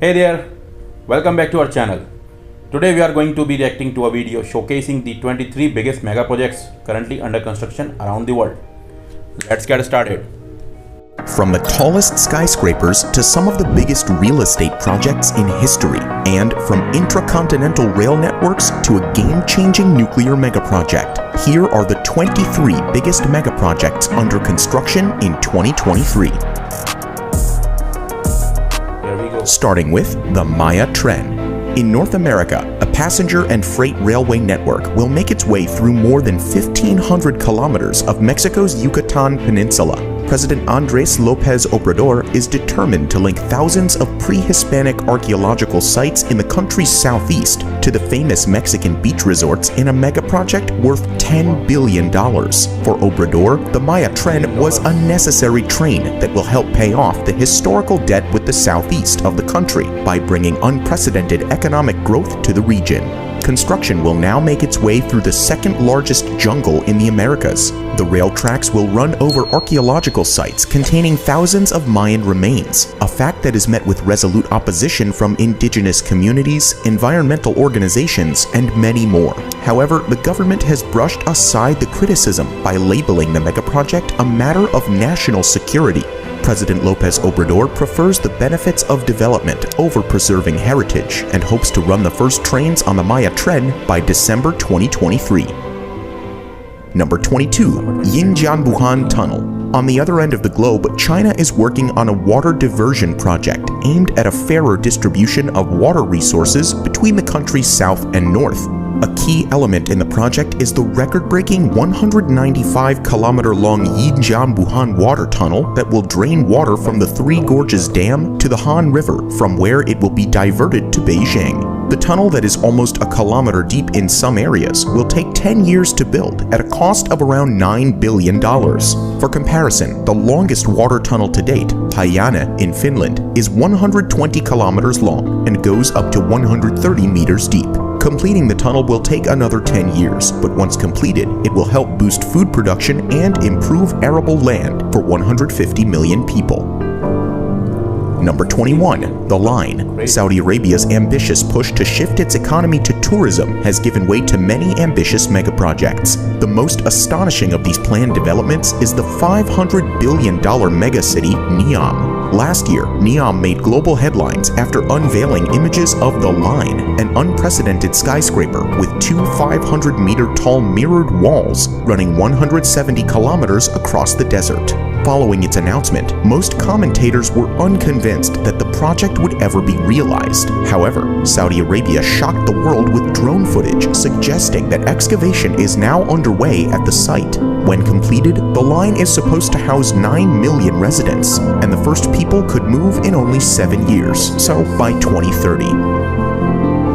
Hey there, welcome back to our channel. Today we are going to be reacting to a video showcasing the 23 biggest mega projects currently under construction around the world. Let's get started. From the tallest skyscrapers to some of the biggest real estate projects in history, and from intracontinental rail networks to a game-changing nuclear megaproject, here are the 23 biggest megaprojects under construction in 2023. Starting with the Maya Tren. In North America, a passenger and freight railway network will make its way through more than 1,500 kilometers of Mexico's Yucatan Peninsula. President Andrés López Obrador is determined to link thousands of pre-Hispanic archaeological sites in the country's southeast to the famous Mexican beach resorts in a megaproject worth $10 billion. For Obrador, the Maya Tren was a necessary train that will help pay off the historical debt with the southeast of the country by bringing unprecedented economic growth to the region. Construction will now make its way through the second largest jungle in the Americas. The rail tracks will run over archaeological sites containing thousands of Mayan remains, a fact that is met with resolute opposition from indigenous communities, environmental organizations, and many more. However, the government has brushed aside the criticism by labeling the megaproject a matter of national security. President López Obrador prefers the benefits of development over preserving heritage and hopes to run the first trains on the Maya Tren by December 2023. Number 22. Yinjianbuhan Tunnel. On the other end of the globe, China is working on a water diversion project aimed at a fairer distribution of water resources between the country's south and north. A key element in the project is the record-breaking 195-kilometer-long Yinjianbuhan water tunnel that will drain water from the Three Gorges Dam to the Han River, from where it will be diverted to Beijing. The tunnel, that is almost a kilometer deep in some areas, will take 10 years to build at a cost of around $9 billion. For comparison, the longest water tunnel to date, Päijänne in Finland, is 120 kilometers long and goes up to 130 meters deep. Completing the tunnel will take another 10 years, but once completed, it will help boost food production and improve arable land for 150 million people. Number 21. The Line. Saudi Arabia's ambitious push to shift its economy to tourism has given way to many ambitious megaprojects. The most astonishing of these planned developments is the $500 billion megacity Neom. Last year, Neom made global headlines after unveiling images of The Line, an unprecedented skyscraper with two 500-meter-tall mirrored walls running 170 kilometers across the desert. Following its announcement, most commentators were unconvinced that the project would ever be realized. However, Saudi Arabia shocked the world with drone footage suggesting that excavation is now underway at the site. When completed, the line is supposed to house 9 million residents, and the first people could move in only 7 years, so by 2030.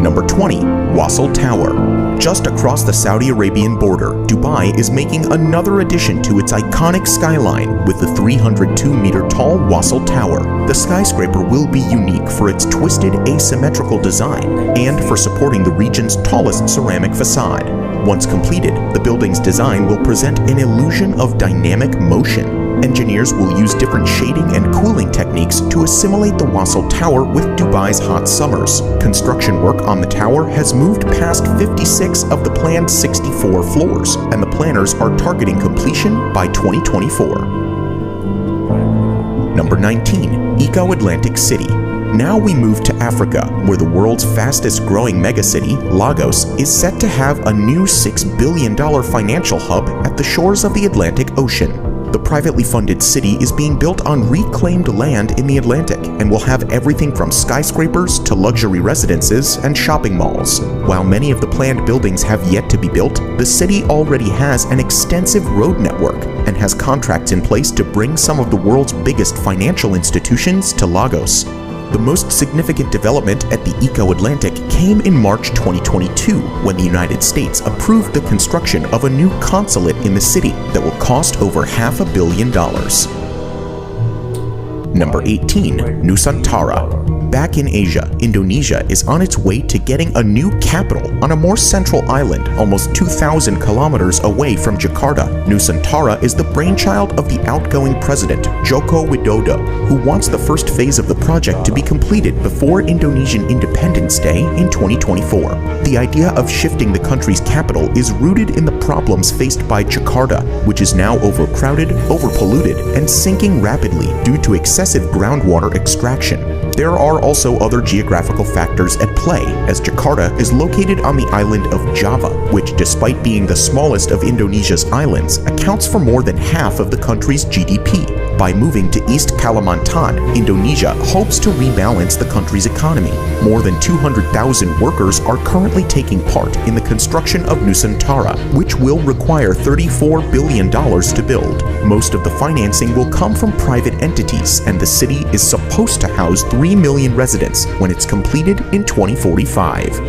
Number 20. Wasl Tower. Just across the Saudi Arabian border, Dubai is making another addition to its iconic skyline with the 302-meter-tall Wasl Tower. The skyscraper will be unique for its twisted, asymmetrical design and for supporting the region's tallest ceramic facade. Once completed, the building's design will present an illusion of dynamic motion. Engineers will use different shading and cooling techniques to assimilate the Wasl Tower with Dubai's hot summers. Construction work on the tower has moved past 56 of the planned 64 floors, and the planners are targeting completion by 2024. Number 19. Eco-Atlantic City. Now we move to Africa, where the world's fastest-growing megacity, Lagos, is set to have a new $6 billion financial hub at the shores of the Atlantic Ocean. The privately funded city is being built on reclaimed land in the Atlantic and will have everything from skyscrapers to luxury residences and shopping malls. While many of the planned buildings have yet to be built, the city already has an extensive road network and has contracts in place to bring some of the world's biggest financial institutions to Lagos. The most significant development at the Eco-Atlantic came in March 2022 when the United States approved the construction of a new consulate in the city that will cost over $500 million. Number 18. Nusantara. Back in Asia, Indonesia is on its way to getting a new capital on a more central island almost 2,000 kilometers away from Jakarta. Nusantara is the brainchild of the outgoing president, Joko Widodo, who wants the first phase of the project to be completed before Indonesian Independence Day in 2024. The idea of shifting the country's capital is rooted in the problems faced by Jakarta, which is now overcrowded, overpolluted, and sinking rapidly due to excessive groundwater extraction. There are also other geographical factors at play, as Jakarta is located on the island of Java, which, despite being the smallest of Indonesia's islands, accounts for more than half of the country's GDP. By moving to East Kalimantan, Indonesia hopes to rebalance the country's economy. More than 200,000 workers are currently taking part in the construction of Nusantara, which will require $34 billion to build. Most of the financing will come from private entities, and the city is supposed to house 3 million residents when it's completed in 2045.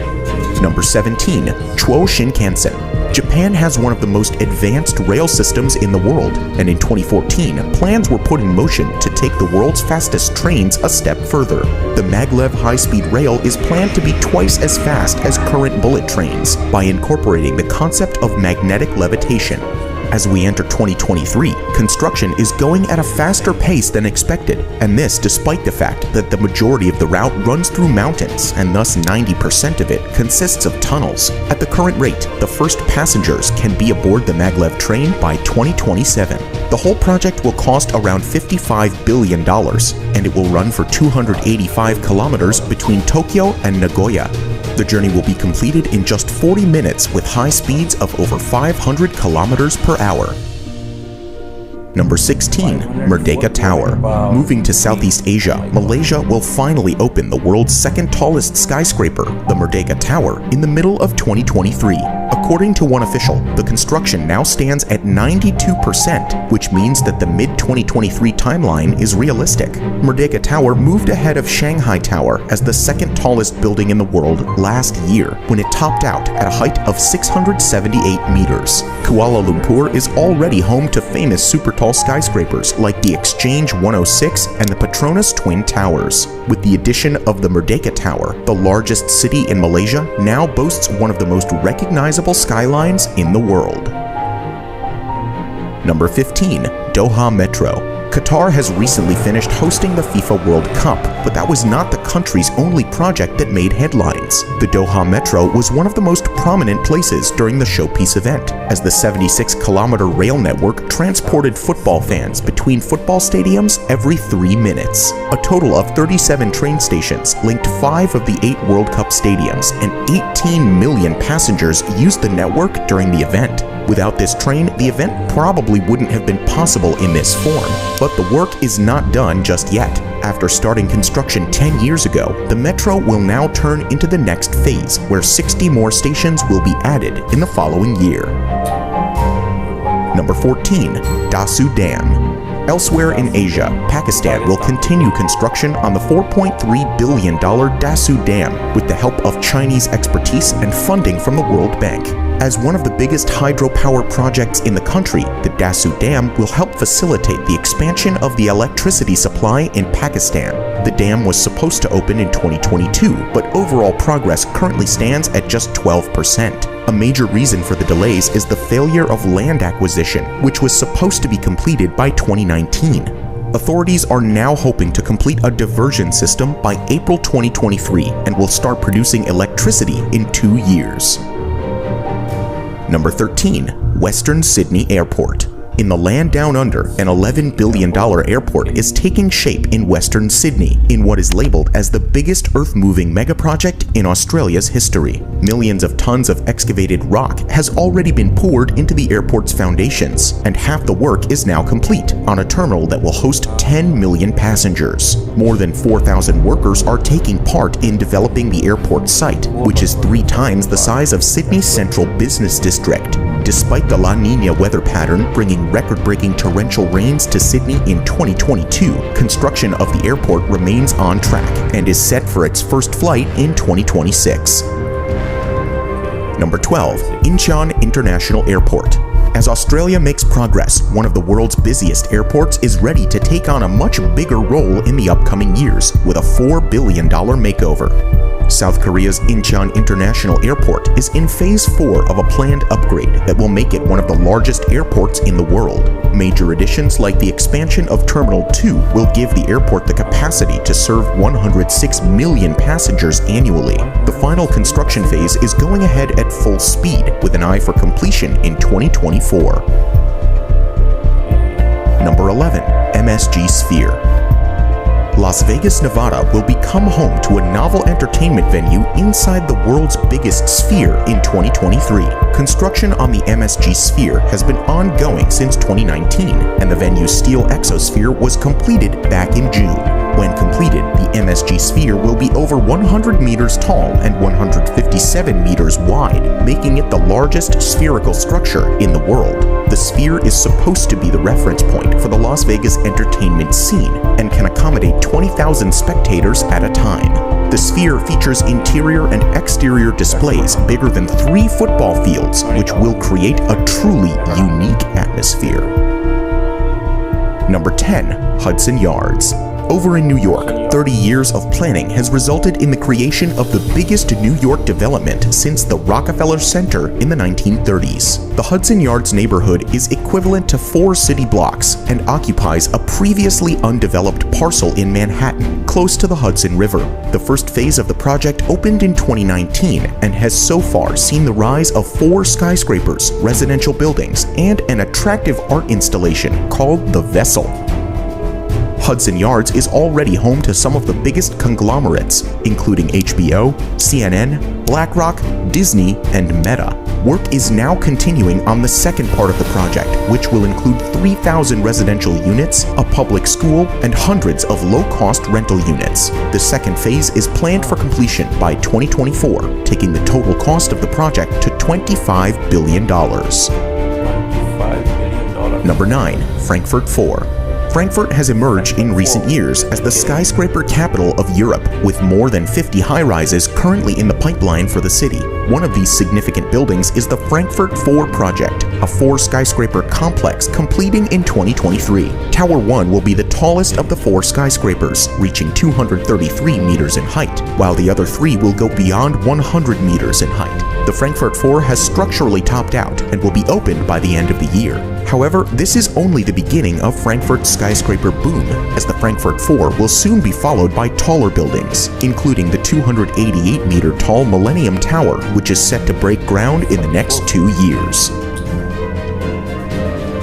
Number 17. Chuo Shinkansen. Japan has one of the most advanced rail systems in the world, and in 2014, plans were put in motion to take the world's fastest trains a step further. The maglev high-speed rail is planned to be twice as fast as current bullet trains by incorporating the concept of magnetic levitation. As we enter 2023, construction is going at a faster pace than expected, and this despite the fact that the majority of the route runs through mountains, and thus 90% of it consists of tunnels. At the current rate, the first passengers can be aboard the maglev train by 2027. The whole project will cost around $55 billion, and it will run for 285 kilometers between Tokyo and Nagoya. The journey will be completed in just 40 minutes with high speeds of over 500 kilometers per hour. Number 16. Merdeka Tower. Moving to Southeast Asia, Malaysia will finally open the world's second tallest skyscraper, the Merdeka Tower, in the middle of 2023. According to one official, the construction now stands at 92%, which means that the mid-2023 timeline is realistic. Merdeka Tower moved ahead of Shanghai Tower as the second tallest building in the world last year, when it topped out at a height of 678 meters. Kuala Lumpur is already home to famous super-tall skyscrapers like the Exchange 106 and the Petronas Twin Towers. With the addition of the Merdeka Tower, the largest city in Malaysia now boasts one of the most recognizable skylines in the world. Number 15. Doha Metro. Qatar has recently finished hosting the FIFA World Cup, but that was not the country's only project that made headlines. The Doha Metro was one of the most prominent places during the showpiece event, as the 76-kilometer rail network transported football fans between football stadiums every 3 minutes. A total of 37 train stations linked 5 of the 8 World Cup stadiums, and 18 million passengers used the network during the event. Without this train, the event probably wouldn't have been possible in this form. But the work is not done just yet. After starting construction 10 years ago, the metro will now turn into the next phase, where 60 more stations will be added in the following year. Number 14. Dasu Dam. Elsewhere in Asia, Pakistan will continue construction on the $4.3 billion Dasu Dam with the help of Chinese expertise and funding from the World Bank. As one of the biggest hydropower projects in the country, the Dasu Dam will help facilitate the expansion of the electricity supply in Pakistan. The dam was supposed to open in 2022, but overall progress currently stands at just 12%. A major reason for the delays is the failure of land acquisition, which was supposed to be completed by 2019. Authorities are now hoping to complete a diversion system by April 2023 and will start producing electricity in 2 years. Number 13. Western Sydney Airport. In the land down under, an $11 billion airport is taking shape in Western Sydney in what is labeled as the biggest earth-moving megaproject in Australia's history. Millions of tons of excavated rock has already been poured into the airport's foundations, and half the work is now complete on a terminal that will host 10 million passengers. More than 4,000 workers are taking part in developing the airport site, which is 3 times the size of Sydney's central business district. Despite the La Niña weather pattern bringing record-breaking torrential rains to Sydney in 2022, construction of the airport remains on track and is set for its first flight in 2026. Number 12. Incheon International Airport. As Australia makes progress, one of the world's busiest airports is ready to take on a much bigger role in the upcoming years with a $4 billion makeover. South Korea's Incheon International Airport is in Phase 4 of a planned upgrade that will make it one of the largest airports in the world. Major additions like the expansion of Terminal 2 will give the airport the capacity to serve 106 million passengers annually. The final construction phase is going ahead at full speed with an eye for completion in 2024. Number 11. MSG Sphere. Las Vegas, Nevada will become home to a novel entertainment venue inside the world's biggest sphere in 2023. Construction on the MSG Sphere has been ongoing since 2019, and the venue's steel exosphere was completed back in June. When completed, the MSG Sphere will be over 100 meters tall and 157 meters wide, making it the largest spherical structure in the world. The sphere is supposed to be the reference point for the Las Vegas entertainment scene and can accommodate 20,000 spectators at a time. The sphere features interior and exterior displays bigger than 3 football fields, which will create a truly unique atmosphere. Number 10. Hudson Yards. Over in New York, 30 years of planning has resulted in the creation of the biggest New York development since the Rockefeller Center in the 1930s. The Hudson Yards neighborhood is equivalent to 4 city blocks and occupies a previously undeveloped parcel in Manhattan, close to the Hudson River. The first phase of the project opened in 2019 and has so far seen the rise of 4 skyscrapers, residential buildings, and an attractive art installation called The Vessel. Hudson Yards is already home to some of the biggest conglomerates, including HBO, CNN, BlackRock, Disney, and Meta. Work is now continuing on the second part of the project, which will include 3,000 residential units, a public school, and hundreds of low-cost rental units. The second phase is planned for completion by 2024, taking the total cost of the project to $25 billion. $25 billion. Number 9. Frankfurt 4. Frankfurt has emerged in recent years as the skyscraper capital of Europe, with more than 50 high-rises currently in the pipeline for the city. One of these significant buildings is the Frankfurt 4 project, a 4-skyscraper complex completing in 2023. Tower 1 will be the tallest of the 4 skyscrapers, reaching 233 meters in height, while the other 3 will go beyond 100 meters in height. The Frankfurt 4 has structurally topped out and will be opened by the end of the year. However, this is only the beginning of Frankfurt's skyscraper boom, as the Frankfurt 4 will soon be followed by taller buildings, including the 288-meter tall Millennium Tower, which is set to break ground in the next 2 years.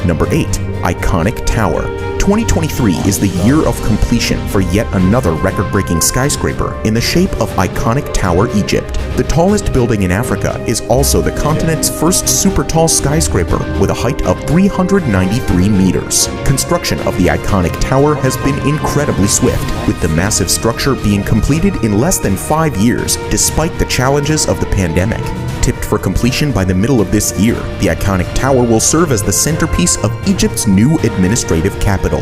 Number 8. Iconic Tower. 2023 is the year of completion for yet another record-breaking skyscraper in the shape of Iconic Tower Egypt. The tallest building in Africa is also the continent's first super-tall skyscraper with a height of 393 meters. Construction of the Iconic Tower has been incredibly swift, with the massive structure being completed in less than 5 years, despite the challenges of the pandemic. Tipped for completion by the middle of this year, the Iconic Tower will serve as the centerpiece of Egypt's new administrative capital.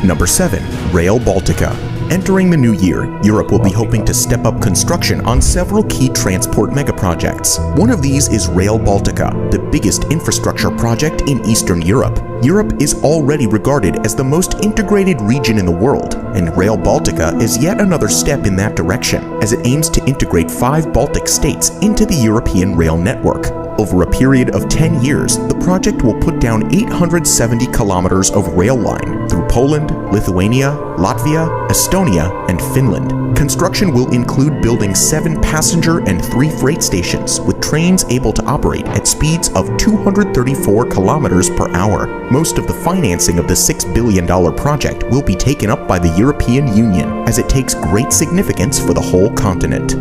Number 7. Rail Baltica. Entering the new year, Europe will be hoping to step up construction on several key transport megaprojects. One of these is Rail Baltica, the biggest infrastructure project in Eastern Europe. Europe is already regarded as the most integrated region in the world, and Rail Baltica is yet another step in that direction, as it aims to integrate 5 Baltic states into the European rail network. Over a period of 10 years, the project will put down 870 kilometers of rail line through Poland, Lithuania, Latvia, Estonia, and Finland. Construction will include building 7 passenger and 3 freight stations, with trains able to operate at speeds of 234 kilometers per hour. Most of the financing of the $6 billion project will be taken up by the European Union, as it takes great significance for the whole continent.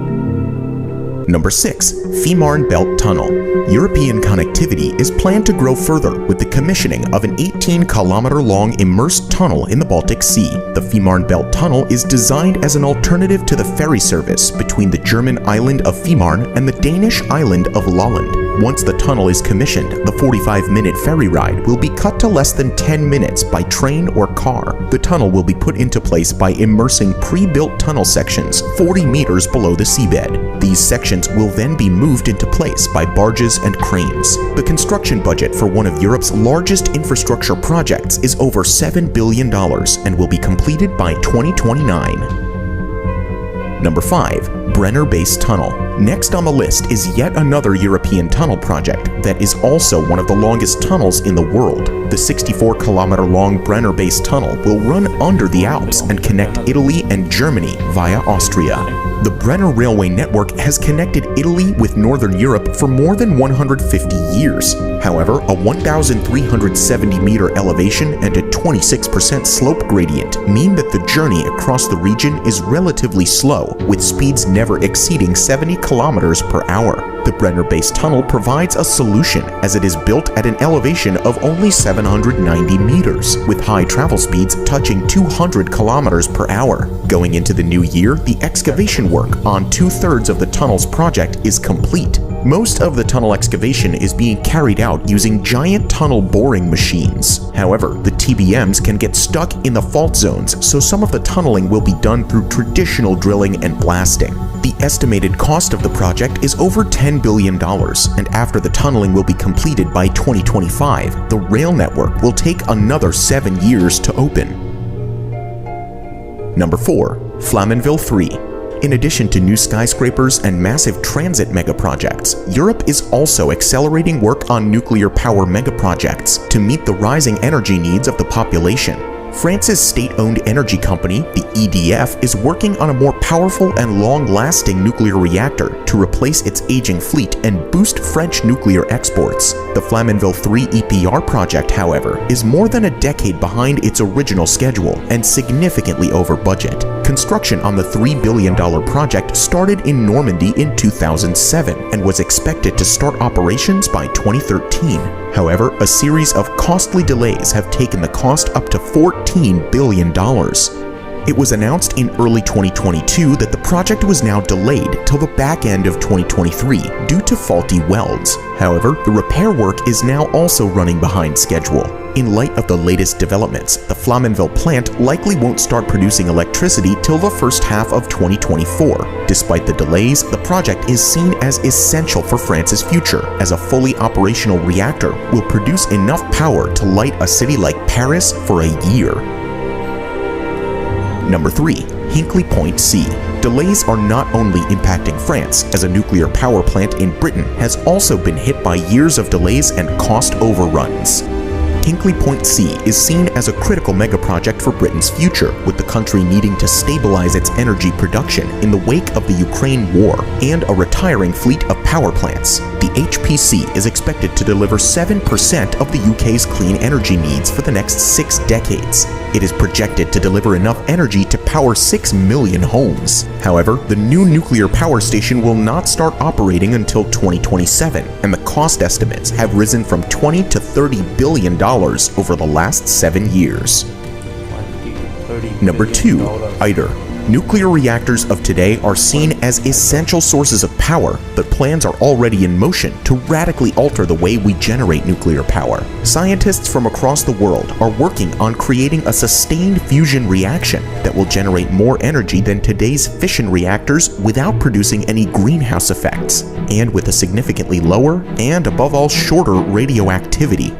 Number 6. Fehmarn Belt Tunnel. European connectivity is planned to grow further with the commissioning of an 18-kilometer-long immersed tunnel in the Baltic Sea. The Fehmarn Belt Tunnel is designed as an alternative to the ferry service between the German island of Fehmarn and the Danish island of Lolland. Once the tunnel is commissioned, the 45-minute ferry ride will be cut to less than 10 minutes by train or car. The tunnel will be put into place by immersing pre-built tunnel sections 40 meters below the seabed. These sections foundations will then be moved into place by barges and cranes. The construction budget for one of Europe's largest infrastructure projects is over $7 billion and will be completed by 2029. Number 5. Brenner Base Tunnel. Next on the list is yet another European tunnel project that is also one of the longest tunnels in the world. The 64-kilometer-long Brenner Base Tunnel will run under the Alps and connect Italy and Germany via Austria. The Brenner Railway network has connected Italy with Northern Europe for more than 150 years. However, a 1,370-meter elevation and a 26% slope gradient mean that the journey across the region is relatively slow, with speeds never exceeding 70 kilometers per hour. The Brenner Base Tunnel provides a solution as it is built at an elevation of only 790 meters, with high travel speeds touching 200 kilometers per hour. Going into the new year, the excavation work on 2/3 of the tunnel's project is complete. Most of the tunnel excavation is being carried out using giant tunnel boring machines. However, the TBMs can get stuck in the fault zones, so some of the tunneling will be done through traditional drilling and blasting. The estimated cost of the project is over $10 billion, and after the tunneling will be completed by 2025, the rail network will take another 7 years to open. Number 4. Flamanville 3. In addition to new skyscrapers and massive transit megaprojects, Europe is also accelerating work on nuclear power megaprojects to meet the rising energy needs of the population. France's state-owned energy company, the EDF, is working on a more powerful and long-lasting nuclear reactor to replace its aging fleet and boost French nuclear exports. The Flamanville 3 EPR project, however, is more than a decade behind its original schedule and significantly over budget. Construction on the $3 billion project started in Normandy in 2007 and was expected to start operations by 2013. However, a series of costly delays have taken the cost up to $14 billion. It was announced in early 2022 that the project was now delayed till the back end of 2023 due to faulty welds. However, the repair work is now also running behind schedule. In light of the latest developments, the Flamanville plant likely won't start producing electricity till the first half of 2024. Despite the delays, the project is seen as essential for France's future, as a fully operational reactor will produce enough power to light a city like Paris for a year. Number 3. Hinkley Point C. Delays are not only impacting France, as a nuclear power plant in Britain has also been hit by years of delays and cost overruns. Hinkley Point C is seen as a critical megaproject for Britain's future, with the country needing to stabilize its energy production in the wake of the Ukraine war and a retiring fleet of power plants. The HPC is expected to deliver 7% of the UK's clean energy needs for the next 6 decades. It is projected to deliver enough energy to power 6 million homes. However, the new nuclear power station will not start operating until 2027, and the cost estimates have risen from $20 to $30 billion over the last 7 years. Number 2. ITER. Nuclear reactors of today are seen as essential sources of power, but plans are already in motion to radically alter the way we generate nuclear power. Scientists from across the world are working on creating a sustained fusion reaction that will generate more energy than today's fission reactors without producing any greenhouse effects, and with a significantly lower and, above all, shorter radioactivity.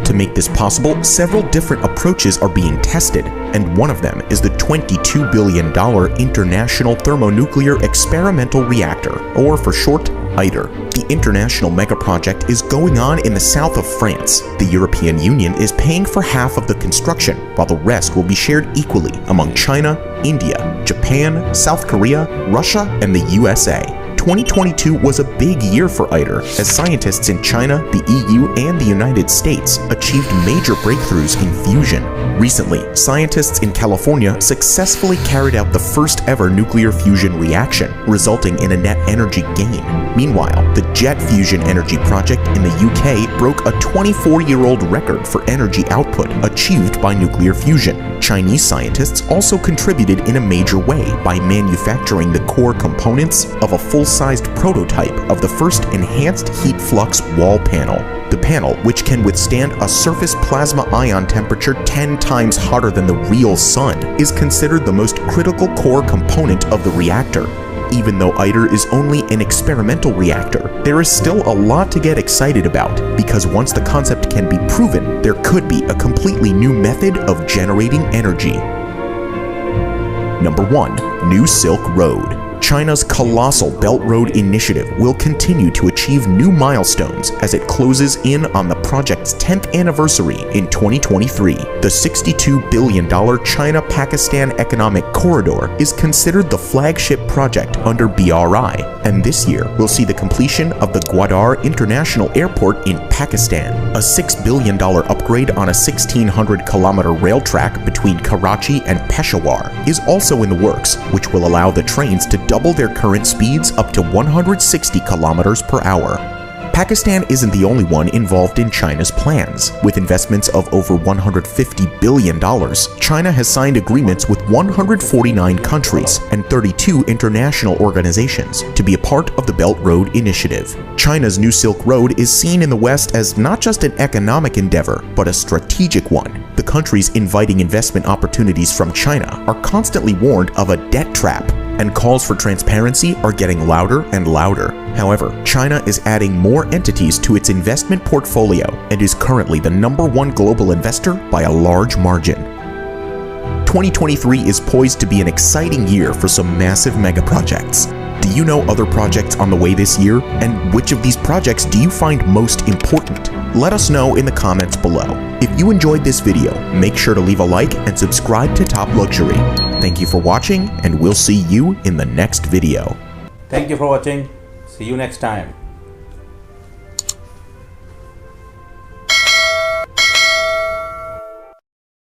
To make this possible, several different approaches are being tested, and one of them is the $22 billion International Thermonuclear Experimental Reactor, or for short, ITER. The international megaproject is going on in the south of France. The European Union is paying for half of the construction, while the rest will be shared equally among China, India, Japan, South Korea, Russia, and the USA. 2022 was a big year for ITER, as scientists in China, the EU, and the United States achieved major breakthroughs in fusion. Recently, scientists in California successfully carried out the first ever nuclear fusion reaction, resulting in a net energy gain. Meanwhile, the Jet Fusion Energy Project in the UK broke a 24-year-old record for energy output achieved by nuclear fusion. Chinese scientists also contributed in a major way by manufacturing the core components of a full-sized prototype of the first enhanced heat flux wall panel. The panel, which can withstand a surface plasma ion temperature 10 times hotter than the real sun, is considered the most critical core component of the reactor. Even though ITER is only an experimental reactor, there is still a lot to get excited about, because once the concept can be proven, there could be a completely new method of generating energy. Number 1. New Silk Road. China's colossal Belt Road Initiative will continue to achieve new milestones as it closes in on the project's 10th anniversary in 2023. The $62 billion China-Pakistan Economic Corridor is considered the flagship project under BRI, and this year will see the completion of the Gwadar International Airport in Pakistan. A $6 billion upgrade on a 1,600-kilometer rail track between Karachi and Peshawar is also in the works, which will allow the trains to double their current speeds up to 160 kilometers per hour. Pakistan isn't the only one involved in China's plans. With investments of over $150 billion, China has signed agreements with 149 countries and 32 international organizations to be a part of the Belt Road Initiative. China's New Silk Road is seen in the West as not just an economic endeavor, but a strategic one. The countries inviting investment opportunities from China are constantly warned of a debt trap, and calls for transparency are getting louder and louder. However, China is adding more entities to its investment portfolio and is currently the #1 global investor by a large margin. 2023 is poised to be an exciting year for some massive mega projects. Do you know other projects on the way this year? And which of these projects do you find most important? Let us know in the comments below. If you enjoyed this video, make sure to leave a like and subscribe to Top Luxury. Thank you for watching, and we'll see you in the next video. Thank you for watching. See you next time.